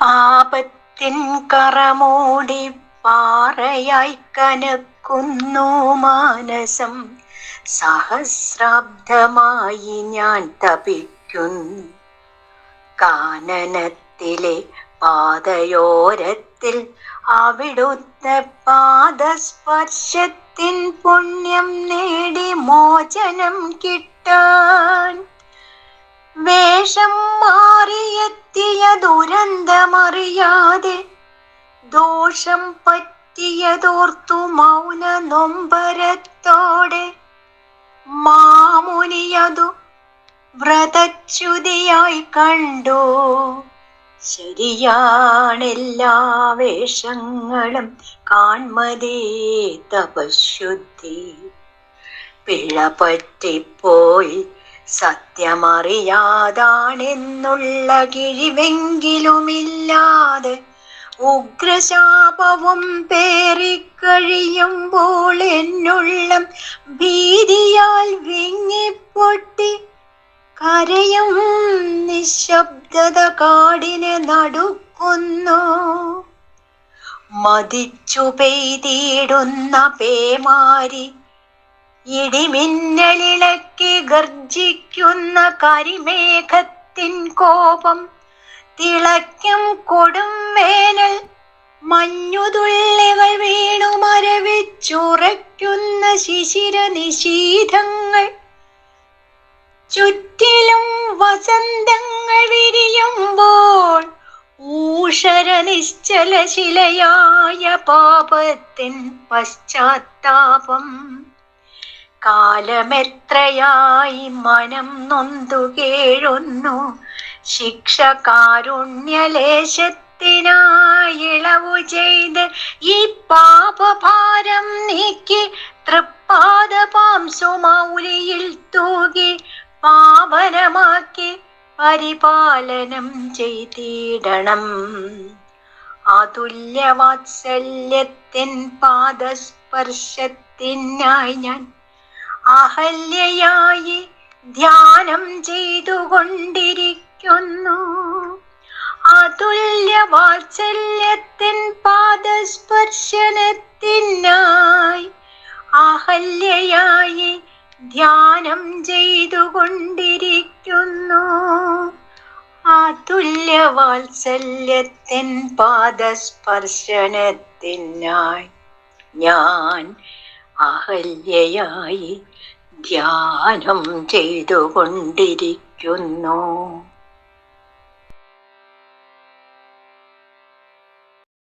പാപത്തിൻ കറമൂടി പാറയായി കനക്കുന്നു മാനസം. സഹസ്രാബ്ദമായി ഞാൻ തപിക്കുന്നു കാനനത്തിലെ പാതയോരത്തിൽ. അവിടുത്തെ പാദസ്പർശത്തിൻ പുണ്യം നേടി മോചനം കിട്ടാൻ. വേഷം മാറിയെത്തിയ ദുരന്തമറിയാതെ ദോഷം പറ്റിയതോർത്തു മൗന നൊമ്പരത്തോടെ മാമുനിയതു വ്രതച്യുതിയായി കണ്ടു. ശരിയാണെല്ലാ വേഷങ്ങളും കാൺമതേ തപശുദ്ധി. പിഴ പറ്റിപ്പോയി സത്യമറിയാതാണെന്നുള്ള കിഴിവെങ്കിലുമില്ലാതെ ഉഗ്രശാപവും പേറിക്കഴിയുമ്പോൾ എന്നുള്ളം ഭീതിയാൽ വിങ്ങിപ്പൊട്ടി കരയും നിശബ്ദത കാടിനെ നടുക്കുന്നു. മതിച്ചു പെയ്തിടുന്ന പേമാരി, ഇടിമിന്നലിളക്കി ഗർജിക്കുന്ന കരിമേഘത്തിൻ കോപം, തിളയ്ക്കും കൊടും വേനൽ മഞ്ഞുതുള്ളികൾ വീണു മരവിച്ചുറയ്ക്കുന്ന ശിശിര നിശീഥങ്ങൾ, ചുറ്റിലും വസന്തങ്ങൾ വിരിയുമ്പോൾ ഊഷര നിശ്ചല ശിലയായ പാപത്തിൻ പശ്ചാത്താപം. കാലമെത്രയായി മനം നൊന്തു കേഴുന്നു. ശിക്ഷ കാരുണ്യലേശത്തിനായി ഇളവു ചെയ്ത് ഈ പാപഭാരം നീക്കി തൃപ്പാദപാംസുമൗലിയിൽ തൂകി പാവനമാക്കി പരിപാലനം ചെയ്തിടണം. അതുല്യവാത്സല്യത്തിൻ പാദസ്പർശത്തിനായി ഞാൻ അഹല്യയായി ധ്യാനം ചെയ്തുകൊണ്ടിരിക്കുന്നു. അതുല്യവാത്സല്യത്തിൻ പാദസ്പർശനത്തിനായി അഹല്യയായി ധ്യാനം ചെയ്തുകൊണ്ടിരിക്കുന്നു. അതുല്യവാത്സല്യത്തിൻ പാദസ്പർശനത്തിനായി ഞാൻ അഹല്യയായി ധ്യാനം ചെയ്തുകൊണ്ടിരിക്കുന്നു.